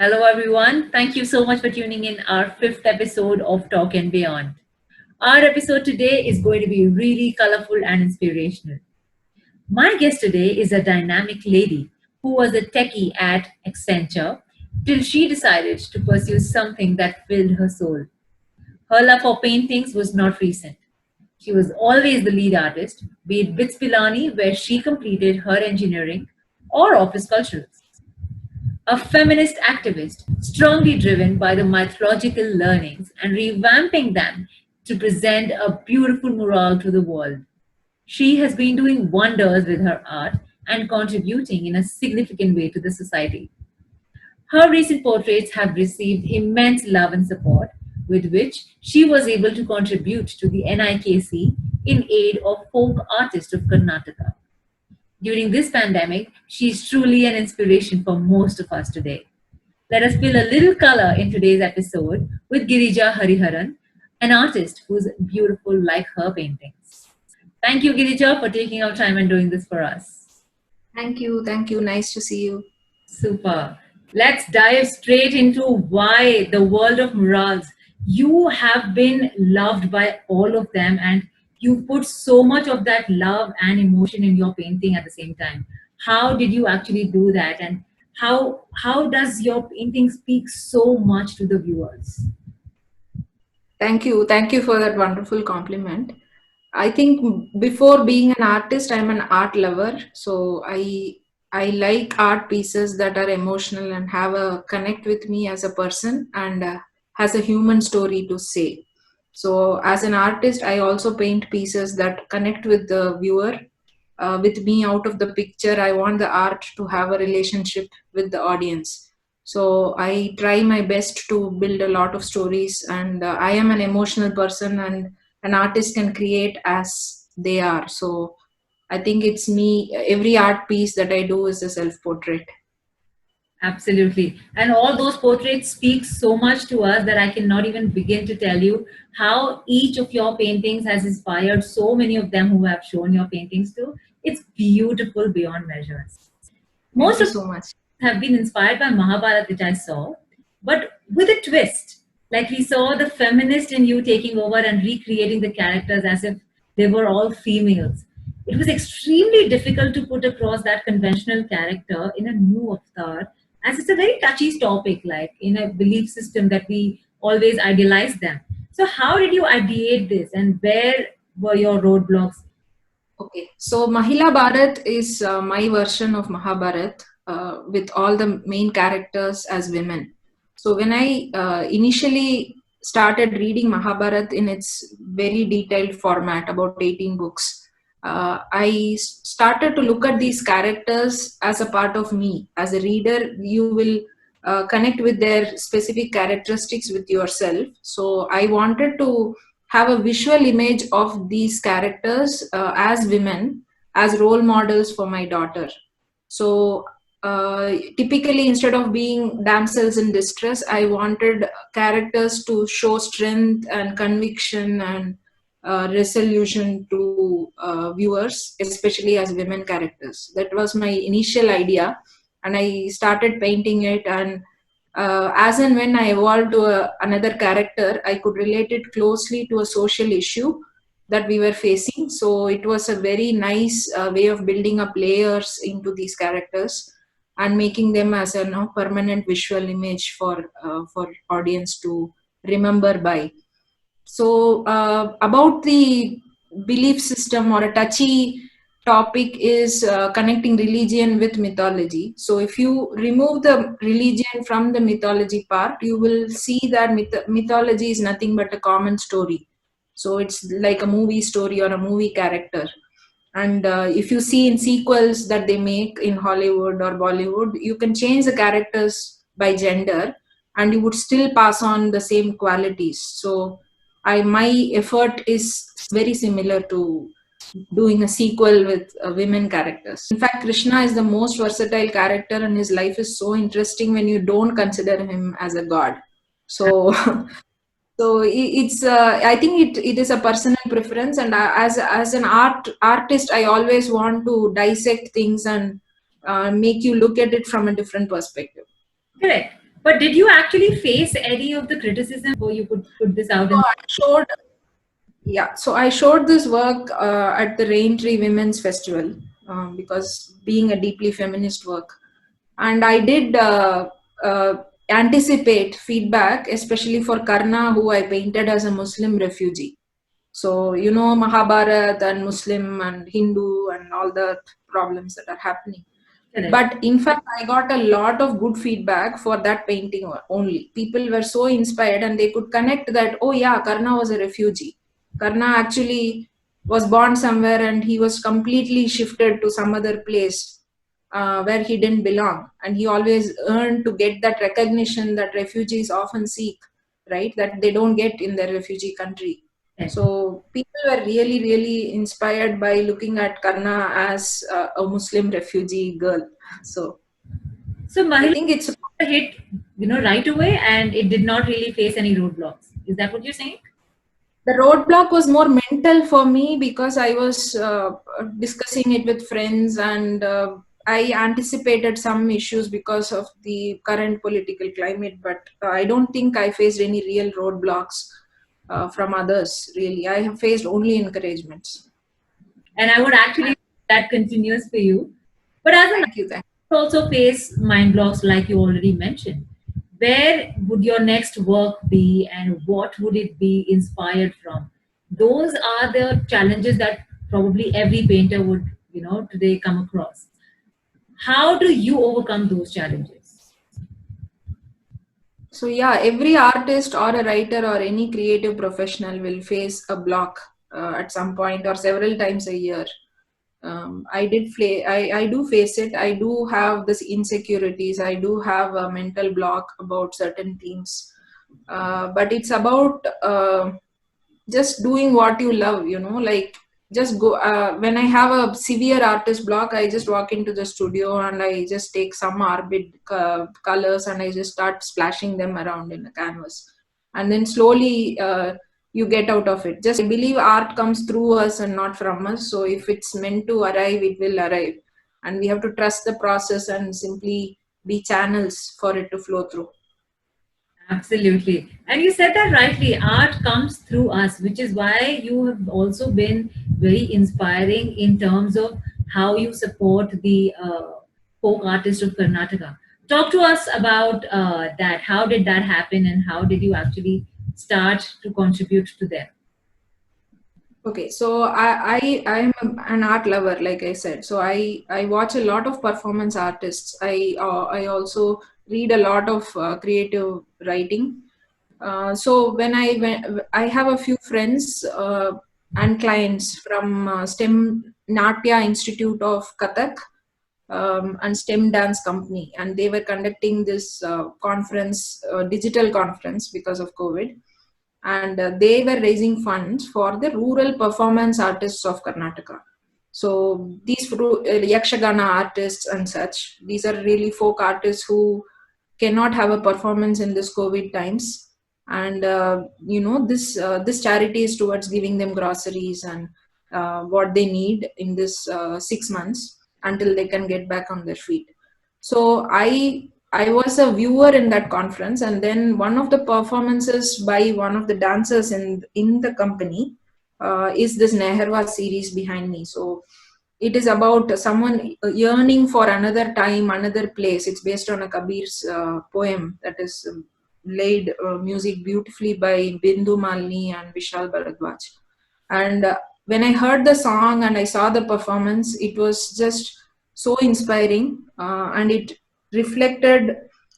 Hello, everyone. Thank you so much for tuning in our fifth episode of Talk and Beyond. Our episode today is going to be really colorful and inspirational. My guest today is a dynamic lady who was a techie at Accenture till she decided to pursue something that filled her soul. Her love for paintings was not recent. She was always the lead artist, be it BITS Pilani, where she completed her engineering, or office culturals. A feminist activist, strongly driven by the mythological learnings and revamping them to present a beautiful mural to the world. She has been doing wonders with her art and contributing in a significant way to the society. Her recent portraits have received immense love and support, with which she was able to contribute to the NIKC in aid of folk artists of Karnataka. During this pandemic, she is truly an inspiration for most of us today. Let us feel a little color in today's episode with Girija Hariharan, an artist who's beautiful like her paintings. Thank you, Girija, for taking our time and doing this for us. Thank you. Thank you. Nice to see you. Super. Let's dive straight into why the world of murals. You have been loved by all of them, and you put so much of that love and emotion in your painting at the same time. How did you actually do that, and how does your painting speak so much to the viewers? Thank you. Thank you for that wonderful compliment. I think before being an artist, I'm an art lover. So I like art pieces that are emotional and have a connect with me as a person and has a human story to say. So as an artist, I also paint pieces that connect with the viewer, with me out of the picture. I want the art to have a relationship with the audience. So I try my best to build a lot of stories, and I am an emotional person, and an artist can create as they are. So I think it's me. Every art piece that I do is a self portrait. Absolutely. And all those portraits speak so much to us that I cannot even begin to tell you how each of your paintings has inspired so many of them who have shown your paintings to. It's beautiful beyond measures. Thank Most you of so much. them have been inspired by Mahabharata, which I saw, but with a twist. Like we saw the feminist in you taking over and recreating the characters as if they were all females. It was extremely difficult to put across that conventional character in a new avatar, as it's a very touchy topic, like in a belief system that we always idealize them. So, how did you ideate this, and where were your roadblocks? Okay, so Mahila Bharat is my version of Mahabharat with all the main characters as women. So when I initially started reading Mahabharat in its very detailed format, about 18 books, I started to look at these characters as a part of me. As a reader, you will connect with their specific characteristics with yourself. So I wanted to have a visual image of these characters as women, as role models for my daughter. So typically, instead of being damsels in distress, I wanted characters to show strength and conviction and resolution to viewers, especially as women characters. That was my initial idea, and I started painting it. And as and when I evolved to another character, I could relate it closely to a social issue that we were facing. So it was a very nice way of building up layers into these characters and making them as a permanent visual image for audience to remember by. So about the belief system, or a touchy topic, is connecting religion with mythology. So if you remove the religion from the mythology part, you will see that mythology is nothing but a common story. So it's like a movie story or a movie character. And if you see in sequels that they make in Hollywood or Bollywood, you can change the characters by gender and you would still pass on the same qualities. So my effort is very similar to doing a sequel with women characters. In fact, Krishna is the most versatile character, and his life is so interesting when you don't consider him as a god. So so it's I think it is a personal preference, and as an artist, I always want to dissect things and make you look at it from a different perspective. Correct. But did you actually face any of the criticism before you could put this out? So I showed, yeah, so I showed this work at the Raintree Women's Festival, because being a deeply feminist work, and I did anticipate feedback, especially for Karna, who I painted as a Muslim refugee. So you know, Mahabharat and Muslim and Hindu and all the problems that are happening. Correct. But in fact, I got a lot of good feedback for that painting only. People were so inspired and they could connect that, oh yeah, Karna was a refugee. Karna actually was born somewhere and he was completely shifted to some other place where he didn't belong. And he always earned to get that recognition that refugees often seek, right? That they don't get in their refugee country. Correct. So people were really, really inspired by looking at Karna as a Muslim refugee girl. So So I Mahila think it's hit, right away, and it did not really face any roadblocks. Is that what you're saying? the roadblock was more mental for me because I was discussing it with friends, and I anticipated some issues because of the current political climate. But I don't think I faced any real roadblocks from others. Really, I have faced only encouragements. And I would actually that continues for you. But as an Thank you. Thank artist, you also face mind blocks, like you already mentioned. Where would your next work be, and what would it be inspired from? Those are the challenges that probably every painter would, today come across. How do you overcome those challenges? So yeah, every artist or a writer or any creative professional will face a block at some point or several times a year. I do face it. I do have this insecurities. I do have a mental block about certain things. But it's about just doing what you love, like just go. When I have a severe artist block, I just walk into the studio and I just take some arbid colors and I just start splashing them around in the canvas. And then slowly you get out of it. Just I believe art comes through us and not from us. So if it's meant to arrive, it will arrive. And we have to trust the process and simply be channels for it to flow through. Absolutely. And you said that rightly. Art comes through us, which is why you have also been very inspiring in terms of how you support the folk artists of Karnataka. Talk to us about that. How did that happen, and how did you actually start to contribute to them? Okay, so I'm an art lover, like I said. So I watch a lot of performance artists. I also read a lot of creative writing. So I have a few friends and clients from STEM Natya Institute of Kathak and STEM Dance Company, and they were conducting this conference, digital conference because of COVID, and they were raising funds for the rural performance artists of Karnataka. So these Yakshagana artists and such, these are really folk artists who cannot have a performance in this COVID times. And this charity is towards giving them groceries and what they need in this 6 months until they can get back on their feet. So I was a viewer in that conference, and then one of the performances by one of the dancers in the company is this Neherwa series behind me. So it is about someone yearning for another time, another place. It's based on a Kabir's poem that is laid music beautifully by Bindu Malini and Vishal Bharadwaj. And when I heard the song and I saw the performance, it was just so inspiring, and it reflected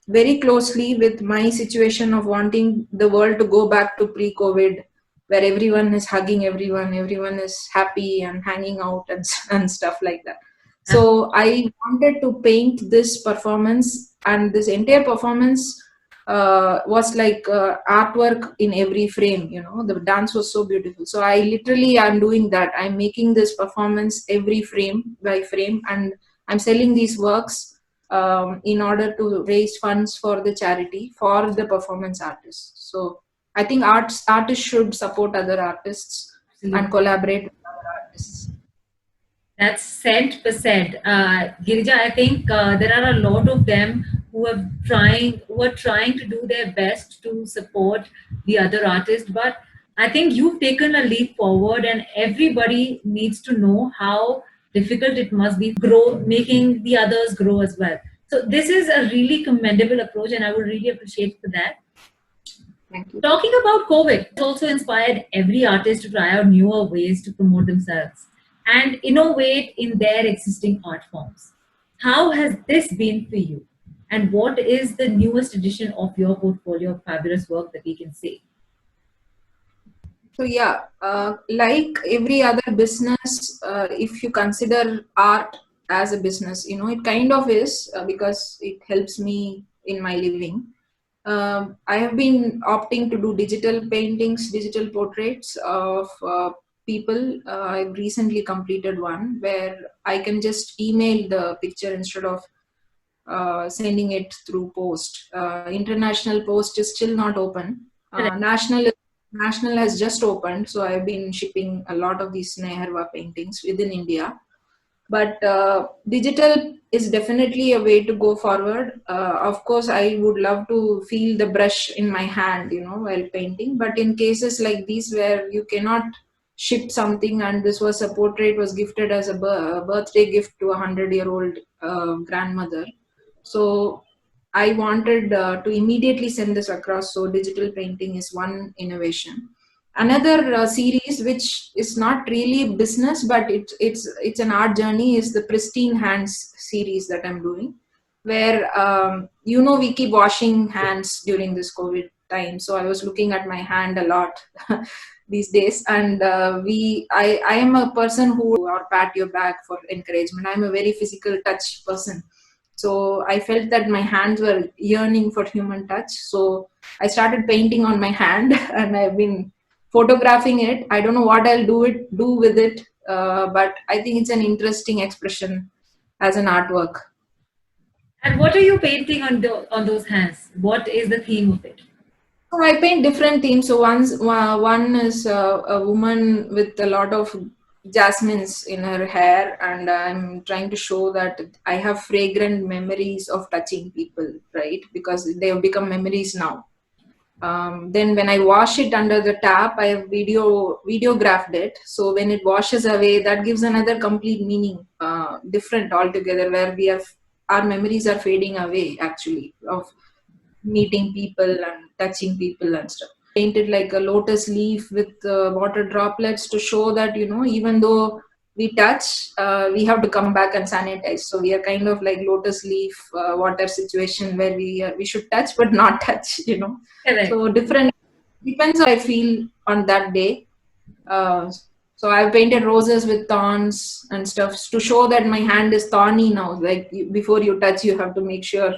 very closely with my situation of wanting the world to go back to pre-COVID, where everyone is hugging everyone is happy and hanging out and stuff like that. So I wanted to paint this performance, and this entire performance was like artwork in every frame. The dance was so beautiful. So I literally am doing that. I'm making this performance every frame by frame, and I'm selling these works in order to raise funds for the charity for the performance artists. So I think artists should support other artists and collaborate with other artists. That's 100%. Girija, I think there are a lot of them who are trying to do their best to support the other artist. But I think you've taken a leap forward, and everybody needs to know how difficult it must be grow, making the others grow as well. So this is a really commendable approach, and I would really appreciate for that. Thank you. Talking about COVID, it's also inspired every artist to try out newer ways to promote themselves and innovate in their existing art forms. How has this been for you? And what is the newest edition of your portfolio of fabulous work that we can say? So yeah, like every other business, if you consider art as a business, it kind of is, because it helps me in my living. I have been opting to do digital paintings, digital portraits of people. I've recently completed one where I can just email the picture instead of sending it through post. International post is still not open. Correct. National has just opened, so I've been shipping a lot of these Neharva paintings within India. But digital is definitely a way to go forward. Of course, I would love to feel the brush in my hand, while painting. But in cases like these where you cannot ship something, and this was a portrait was gifted as a birthday gift to a 100-year-old grandmother, so I wanted to immediately send this across. So digital painting is one innovation. Another series, which is not really business, but it's an art journey, is the Pristine Hands series that I'm doing, where we keep washing hands during this COVID time. So I was looking at my hand a lot these days, and I am a person who or pat your back for encouragement. I'm a very physical touch person, so I felt that my hands were yearning for human touch. So I started painting on my hand, and I've been photographing it. I don't know what I'll do with it, but I think it's an interesting expression as an artwork. And what are you painting on those hands? What is the theme of it? So I paint different themes. So one is a woman with a lot of jasmines in her hair, and I'm trying to show that I have fragrant memories of touching people, right? Because they have become memories now. Then when I wash it under the tap, I have videographed it. So when it washes away, that gives another complete meaning, different altogether, where our memories are fading away actually of meeting people and touching people and stuff. Painted like a lotus leaf with water droplets to show that, even though we touch, we have to come back and sanitize. So we are kind of like lotus leaf water situation where we should touch but not touch. Correct. So different, depends how I feel on that day. Uh, so I've painted roses with thorns and stuff to show that my hand is thorny now. Like before you touch, you have to make sure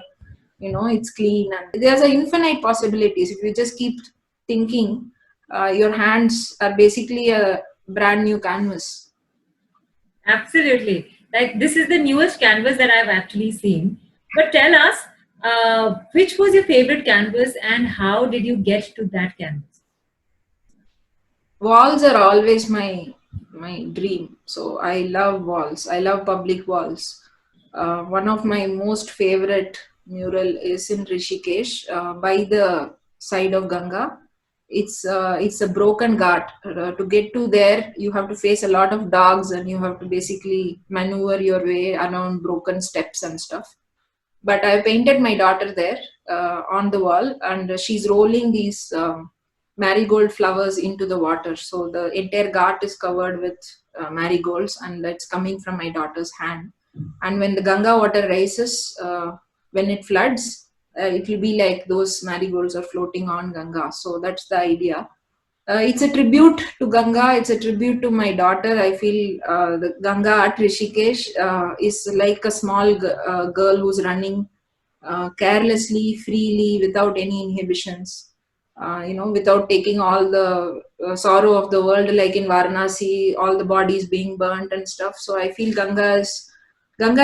it's clean, and there's an infinite possibilities if you just keep thinking. Your hands are basically a brand new canvas. Absolutely. Like this is the newest canvas that I've actually seen. But tell us, which was your favorite canvas and how did you get to that canvas? Walls are always my dream, so I love walls. I love public walls. One of my most favorite mural is in Rishikesh, by the side of Ganga. It's a broken ghat. To get to there, you have to face a lot of dogs, and you have to basically maneuver your way around broken steps and stuff. But I painted my daughter there on the wall, and she's rolling these marigold flowers into the water. So the entire ghat is covered with marigolds, and it's coming from my daughter's hand. And when the Ganga water rises, when it floods, it will be like those marigolds are floating on Ganga. So that's the idea. It's a tribute to Ganga. It's a tribute to my daughter. I feel the Ganga at Rishikesh is like a small girl who's running carelessly, freely, without any inhibitions. Without taking all the sorrow of the world, like in Varanasi, all the bodies being burnt and stuff. So I feel Ganga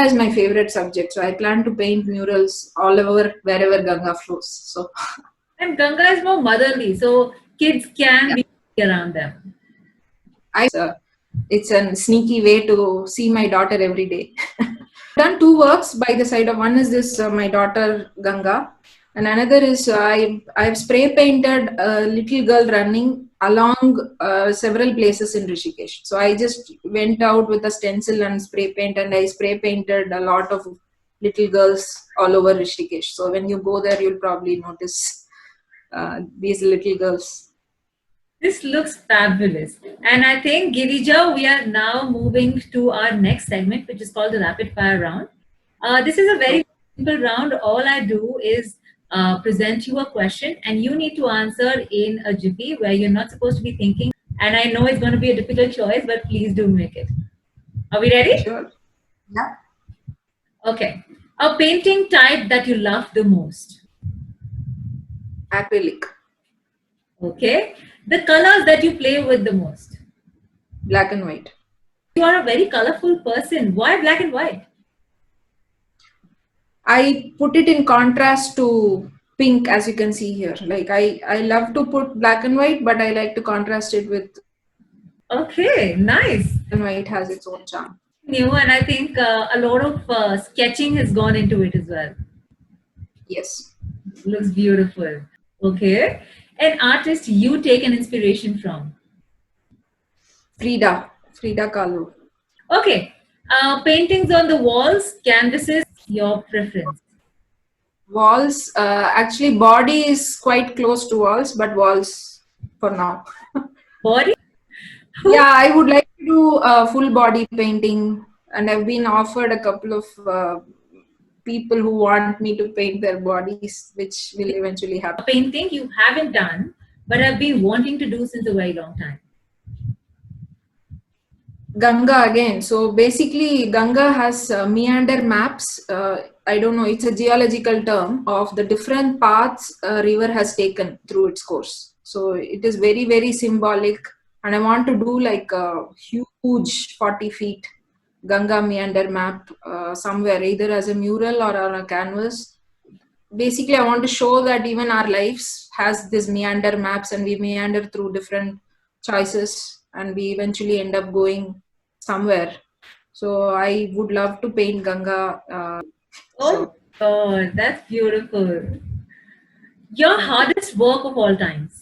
is my favorite subject. So I plan to paint murals all over wherever Ganga flows. So And Ganga is more motherly, so kids can be around them. it's a sneaky way to see my daughter every day. Done two works by the side of one is this my daughter Ganga, and another is I've spray painted a little girl running along several places in Rishikesh. So I just went out with a stencil and spray paint, and I spray painted a lot of little girls all over Rishikesh. So when you go there, you'll probably notice these little girls. This looks fabulous. And I think, Girija, we are now moving to our next segment, which is called the rapid fire round. This is a very simple round. All I do is present you a question, and you need to answer in a jiffy where you're not supposed to be thinking. And I know it's going to be a difficult choice, but please do make it. Are we ready? Sure. Yeah. Okay. A painting type that you love the most. Acrylic. Okay. The colors that you play with the most. Black and white. You are a very colorful person. Why black and white? I put it in contrast to pink, as you can see here. Like I love to put black and white, but I like to contrast it with. Okay, nice. And white has its own charm. New, and I think a lot of sketching has gone into it as well. Yes. Looks beautiful. Okay. An artist you take an inspiration from. Frida Kahlo. Okay. Paintings on the walls, canvases, your preference. Walls. Actually, body is quite close to walls, but walls for now. Body? Yeah, I would like to do a full body painting, and I've been offered a couple of people who want me to paint their bodies, which will eventually happen. A painting you haven't done, but have been wanting to do since a very long time. Ganga again. So basically, Ganga has meander maps. I don't know, it's a geological term of the different paths a river has taken through its course. So it is very, very symbolic. And I want to do like a huge 40 feet Ganga meander map somewhere, either as a mural or on a canvas. Basically, I want to show that even our lives has this meander maps, and we meander through different choices, and we eventually end up going somewhere. So I would love to paint Ganga. Oh, God, that's beautiful. Your hardest work of all times.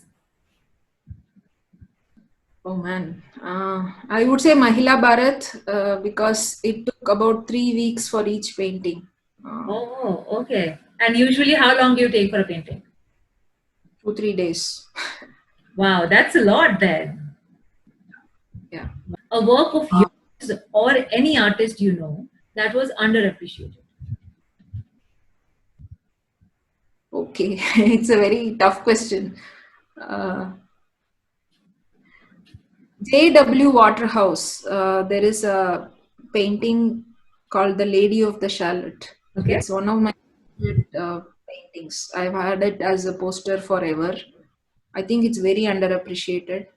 Oh man, I would say Mahila Bharat because it took about 3 weeks for each painting. Oh, okay. And usually, how long do you take for a painting? 2-3 days. Wow, that's a lot then. Yeah. A work of yours or any artist you know that was underappreciated. Okay, it's a very tough question. J.W. Waterhouse, there is a painting called The Lady of the Shallot. Okay. It's one of my favorite paintings. I've had it as a poster forever. I think it's very underappreciated.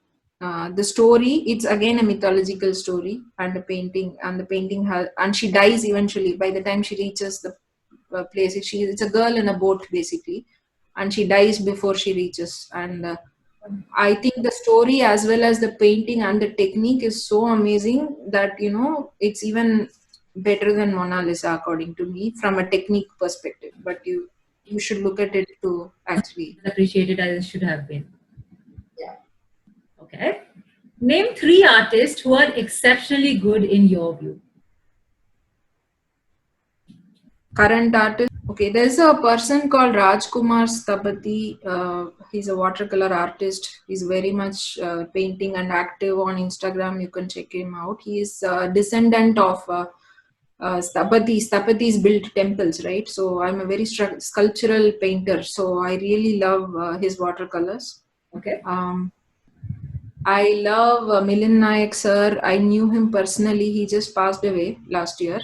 The story, it's again a mythological story, and the painting has, and she dies eventually by the time she reaches the place. It's a girl in a boat basically, and she dies before she reaches. And I think the story as well as the painting and the technique is so amazing that it's even better than Mona Lisa according to me from a technique perspective. But you should look at it to actually Appreciated as it should have been. Yeah. Okay. Name 3 artists who are exceptionally good in your view. Current artist. Okay, there's a person called Rajkumar Sthapati. He's a watercolor artist. He's very much painting and active on Instagram. You can check him out. He is a descendant of Sthapatis. Sthapatis built temples, right? So I'm a very sculptural painter. So I really love his watercolors. Okay. I love Milind Nayak sir. I knew him personally. He just passed away last year.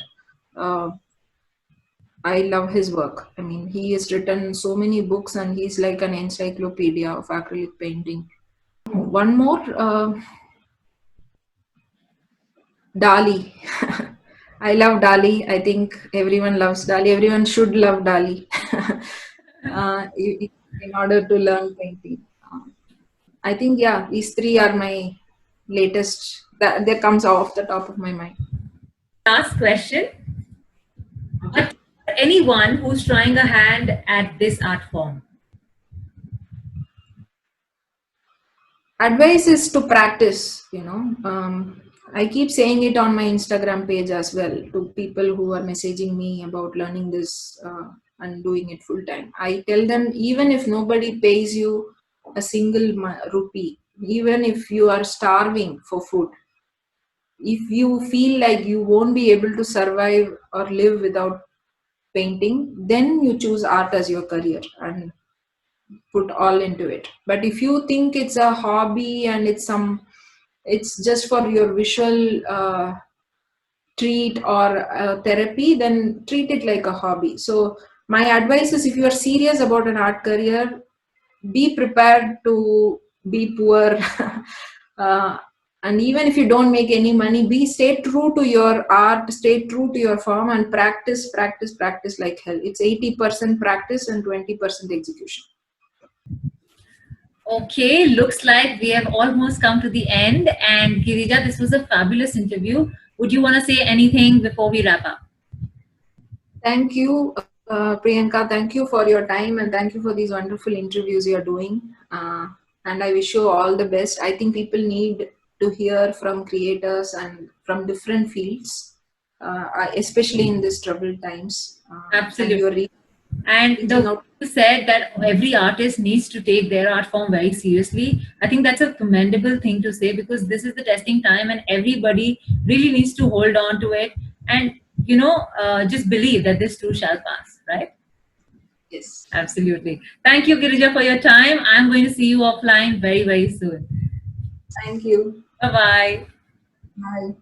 I love his work. I mean, he has written so many books and he's like an encyclopedia of acrylic painting. One more, Dali. I love Dali. I think everyone loves Dali. Everyone should love Dali in order to learn painting. I think, yeah, these 3 are my latest. That comes off the top of my mind. Last question. But anyone who's trying a hand at this art form. Advice is to practice, I keep saying it on my Instagram page as well to people who are messaging me about learning this and doing it full time. I tell them, even if nobody pays you a single rupee, even if you are starving for food, if you feel like you won't be able to survive or live without painting, then you choose art as your career and put all into it. But if you think it's a hobby and it's just for your visual treat or therapy, then treat it like a hobby. So my advice is, if you are serious about an art career, be prepared to be poor. uh, and even if you don't make any money, stay true to your art, stay true to your form, and practice like hell. It's 80% practice and 20% execution. Okay, looks like we have almost come to the end. And Girija, this was a fabulous interview. Would you want to say anything before we wrap up? Thank you, Priyanka. Thank you for your time and thank you for these wonderful interviews you're doing. And I wish you all the best. I think people need to hear from creators and from different fields, especially in these troubled times. And Absolutely. you're And the reaching way out. you said that every artist needs to take their art form very seriously, I think that's a commendable thing to say, because this is the testing time and everybody really needs to hold on to it and, just believe that this too shall pass, right? Yes. Absolutely. Thank you, Girija, for your time. I'm going to see you offline very, very soon. Thank you. Bye bye. Bye.